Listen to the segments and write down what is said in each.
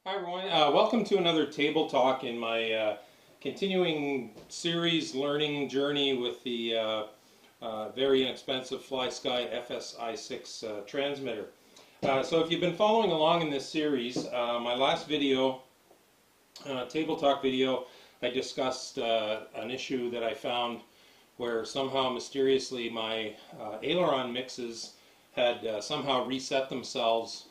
Hi everyone, welcome to another table talk in my continuing series learning journey with the very inexpensive FlySky FS-i6 transmitter. So if you've been following along in this series, my last video, table talk video, I discussed an issue that I found where somehow mysteriously my aileron mixes had somehow reset themselves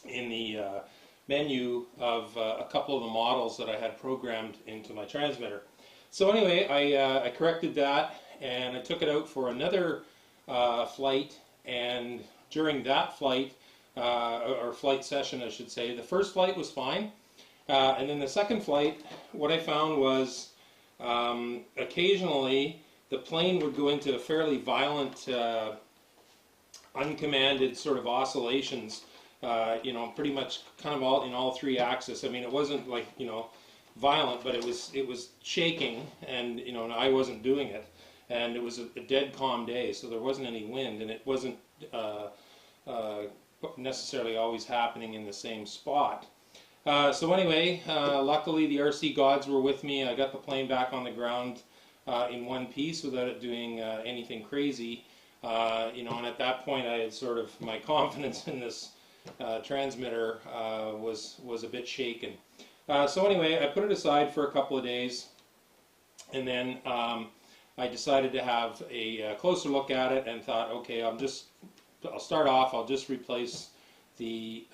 in the menu of a couple of the models that I had programmed into my transmitter. So anyway, I corrected that and I took it out for another flight, and during that flight, or flight session I should say, the first flight was fine, and then the second flight, what I found was occasionally the plane would go into fairly violent uncommanded sort of oscillations. You know, pretty much kind of all in all three axes. I mean, it wasn't like, you know, violent, but it was shaking, and you know, and I wasn't doing it, and it was a dead calm day, so there wasn't any wind, and it wasn't necessarily always happening in the same spot. So anyway, luckily the RC gods were with me. I got the plane back on the ground in one piece without it doing anything crazy. You know, and at that point I had sort of, my confidence in this transmitter was a bit shaken. So anyway, I put it aside for a couple of days, and then I decided to have a closer look at it and thought, okay, I'll start off, I'll just replace the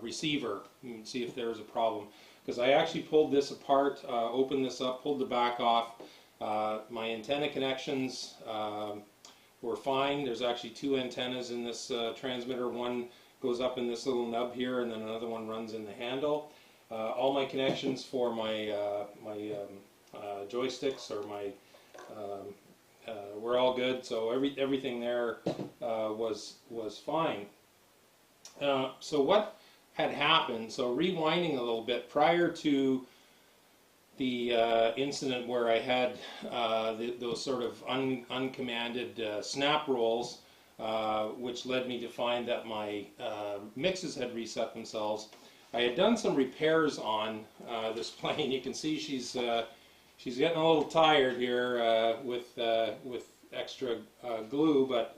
receiver and see if there's a problem. Because I actually pulled this apart, opened this up, pulled the back off. My antenna connections were fine. There's actually two antennas in this transmitter. One goes up in this little nub here, and then another one runs in the handle. All my connections for my joysticks or my were all good. So everything there was fine. So what had happened? So rewinding a little bit, prior to the incident where I had those sort of uncommanded snap rolls, which led me to find that my mixes had reset themselves. I had done some repairs on this plane. You can see she's getting a little tired here with extra glue, but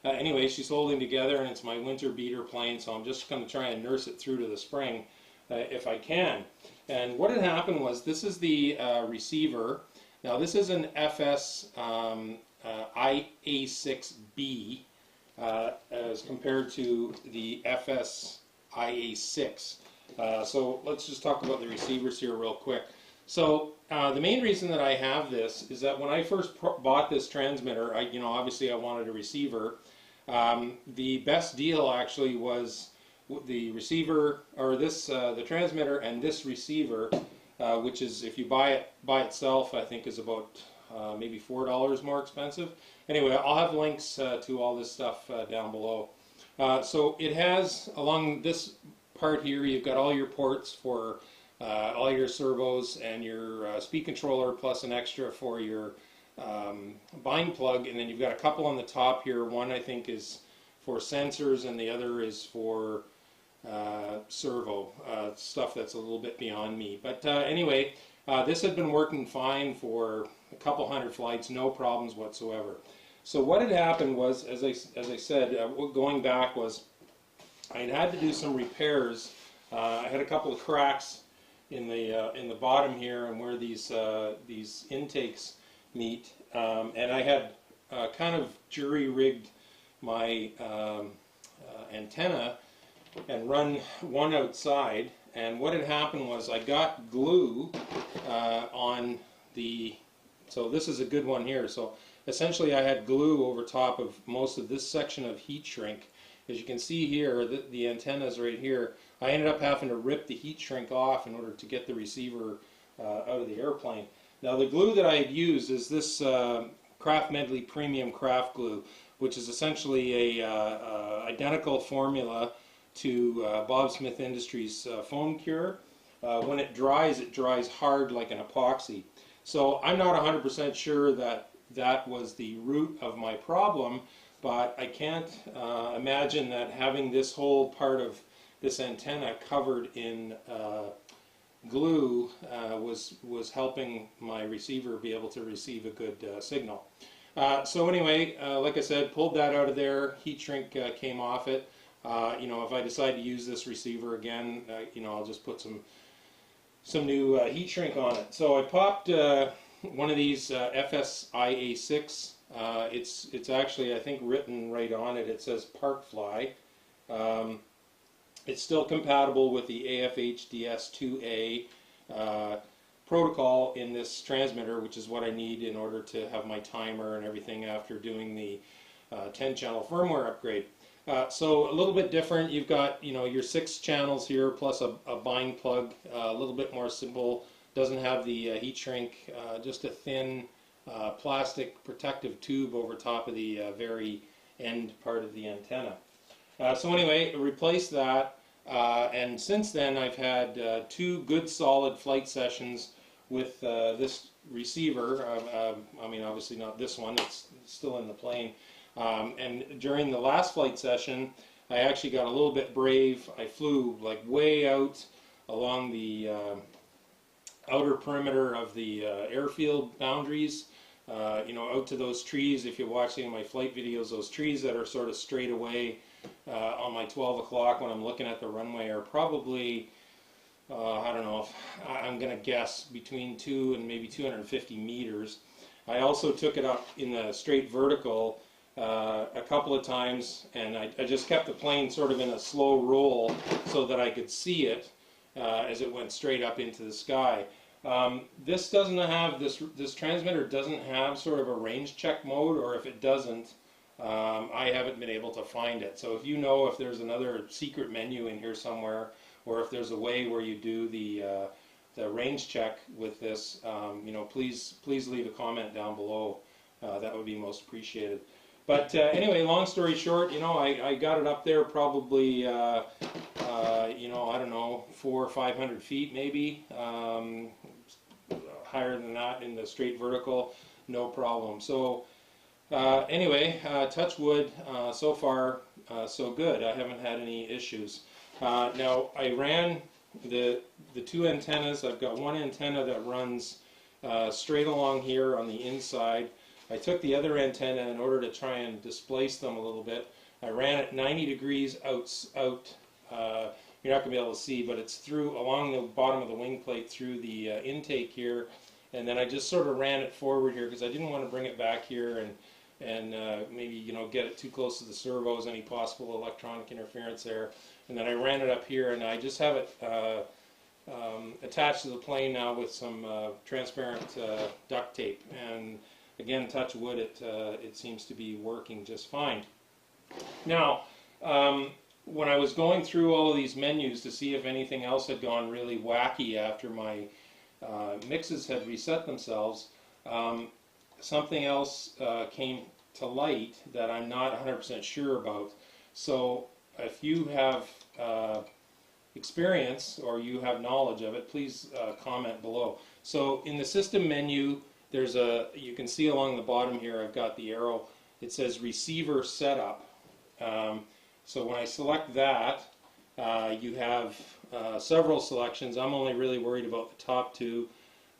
anyway, she's holding together, and it's my winter beater plane, so I'm just going to try and nurse it through to the spring if I can. And what had happened was, this is the receiver. Now this is an FS-i6B as compared to the FS-i6. So let's just talk about the receivers here real quick. So the main reason that I have this is that when I first bought this transmitter, you know, obviously I wanted a receiver. The best deal actually was the receiver, or this the transmitter and this receiver, which is, if you buy it by itself, I think is about maybe $4 more expensive. Anyway, I'll have links to all this stuff down below. So it has, along this part here, you've got all your ports for all your servos and your speed controller, plus an extra for your bind plug, and then you've got a couple on the top here. One I think is for sensors, and the other is for servo stuff that's a little bit beyond me. But anyway, this had been working fine for a couple hundred flights, no problems whatsoever. So what had happened was, as I said, going back, was I had to do some repairs. I had a couple of cracks in the bottom here, and where these intakes meet, and I had kind of jury-rigged my antenna and run one outside, and what had happened was I got glue on the, so this is a good one here, so essentially I had glue over top of most of this section of heat shrink. As you can see here, the antenna is right here. I ended up having to rip the heat shrink off in order to get the receiver out of the airplane. Now the glue that I had used is this Craft Medley Premium Craft Glue, which is essentially a identical formula to Bob Smith Industries foam cure. When it dries hard like an epoxy. So I'm not 100% sure that that was the root of my problem, but I can't imagine that having this whole part of this antenna covered in glue was helping my receiver be able to receive a good signal. So anyway, like I said, pulled that out of there. Heat shrink came off it. You know, if I decide to use this receiver again, you know, I'll just put some new heat shrink on it. So I popped one of these FS-i6. It's actually, I think, written right on it. It says ParkFly. It's still compatible with the AFH-DS2A protocol in this transmitter, which is what I need in order to have my timer and everything after doing the 10-channel firmware upgrade. So a little bit different. You've got, you know, your 6 channels here plus a bind plug, a little bit more simple. Doesn't have the heat shrink, just a thin plastic protective tube over top of the very end part of the antenna. So anyway, replaced that, and since then I've had 2 good solid flight sessions with this receiver. I mean, obviously not this one, it's still in the plane. And during the last flight session, I actually got a little bit brave. I flew like way out along the outer perimeter of the airfield boundaries, you know, out to those trees. If you're watching my flight videos, those trees that are sort of straight away on my 12 o'clock when I'm looking at the runway are probably, I don't know, I'm going to guess between 2 and maybe 250 meters. I also took it up in the straight vertical a couple of times, and I just kept the plane sort of in a slow roll so that I could see it as it went straight up into the sky. This doesn't have, this transmitter doesn't have sort of a range check mode, or if it doesn't, I haven't been able to find it. So if you know if there's another secret menu in here somewhere, or if there's a way where you do the range check with this, you know, please leave a comment down below. That would be most appreciated. But anyway, long story short, you know, I got it up there probably, you know, I don't know, 400 or 500 feet maybe, higher than that in the straight vertical, no problem. So anyway, touch wood, so far so good. I haven't had any issues. Now I ran the 2 antennas. I've got one antenna that runs straight along here on the inside. I took the other antenna in order to try and displace them a little bit. I ran it 90 degrees out. You're not going to be able to see, but it's through along the bottom of the wing plate through the intake here, and then I just sort of ran it forward here because I didn't want to bring it back here and maybe, you know, get it too close to the servos, any possible electronic interference there. And then I ran it up here, and I just have it attached to the plane now with some transparent duct tape. And again, touch wood, it seems to be working just fine. Now, when I was going through all of these menus to see if anything else had gone really wacky after my mixes had reset themselves, something else came to light that I'm not 100% sure about. So if you have experience or you have knowledge of it, please comment below. So in the system menu, there's you can see along the bottom here, I've got the arrow. It says receiver setup. So when I select that, you have several selections. I'm only really worried about the top 2.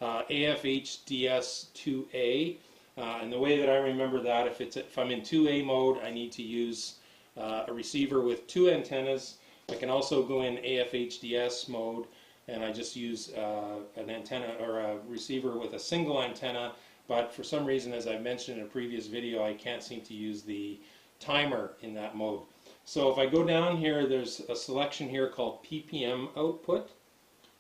AFH-DS2A, and the way that I remember that, if I'm in 2A mode, I need to use a receiver with 2 antennas. I can also go in AFH-DS mode, and I just use an antenna or a receiver with a single antenna, but for some reason, as I mentioned in a previous video, I can't seem to use the timer in that mode. So if I go down here, there's a selection here called PPM output,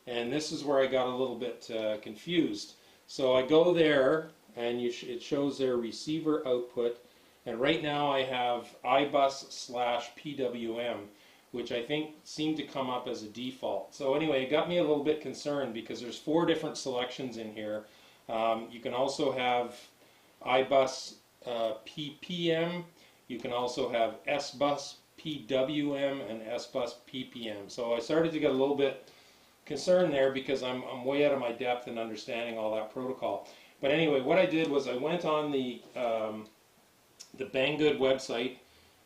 and this is where I got a little bit confused. So I go there, and it shows their receiver output, and right now I have iBus/PWM, which I think seemed to come up as a default. So anyway, it got me a little bit concerned because there's 4 different selections in here. You can also have iBus PPM, you can also have SBus PWM, and SBus PPM. So I started to get a little bit concerned there because I'm way out of my depth in understanding all that protocol. But anyway, what I did was I went on the Banggood website,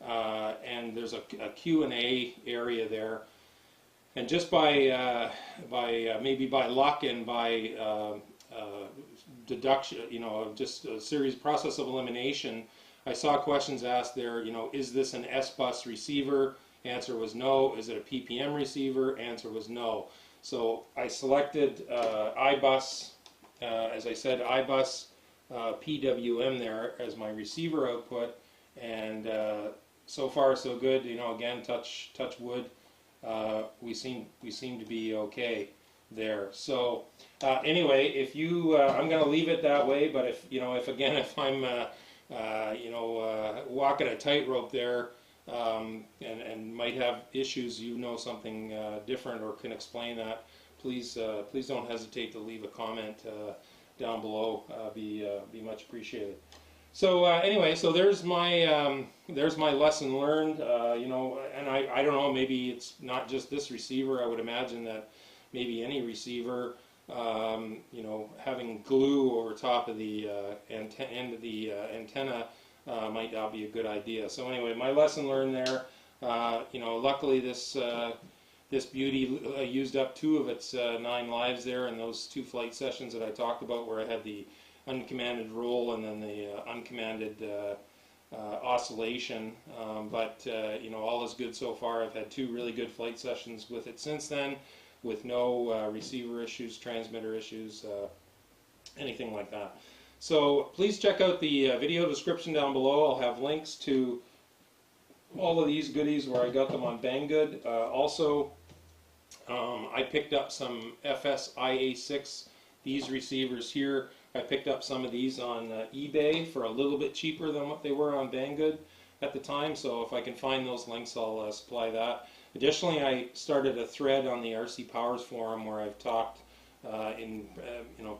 and there's a Q&A area there, And just by maybe by luck and by deduction, just a series process of elimination, I saw questions asked there, is this an S-bus receiver? Answer was no. Is it a PPM receiver? Answer was no. So I selected iBus, as I said, iBus PWM there as my receiver output, and so far so good. Again, touch wood. We seem to be okay there. So anyway, if you, I'm going to leave it that way. But if I'm walking a tightrope there, and might have issues, something different or can explain that, please don't hesitate to leave a comment down below. Be much appreciated. So anyway, so there's my lesson learned. And I don't know, maybe it's not just this receiver. I would imagine that maybe any receiver, having glue over top of the end of the antenna might not be a good idea. So anyway, my lesson learned there. Luckily this beauty used up 2 of its 9 lives there in those 2 flight sessions that I talked about, where I had the uncommanded roll and then the uncommanded oscillation. But all is good so far. I've had 2 really good flight sessions with it since then, with no receiver issues, transmitter issues, anything like that. So please check out the video description down below. I'll have links to all of these goodies where I got them on Banggood. Also, I picked up some FS-i6, these receivers here. I picked up some of these on eBay for a little bit cheaper than what they were on Banggood at the time. So if I can find those links, I'll supply that. Additionally, I started a thread on the RC Powers forum where I've talked in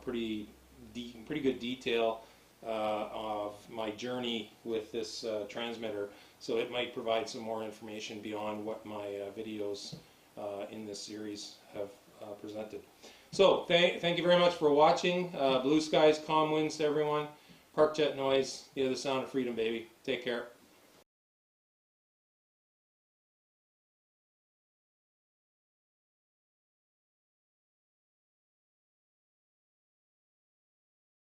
pretty good detail of my journey with this transmitter. So it might provide some more information beyond what my videos in this series have presented. So thank you very much for watching. Blue skies, calm winds to everyone. Park jet noise, the sound of freedom, baby. Take care.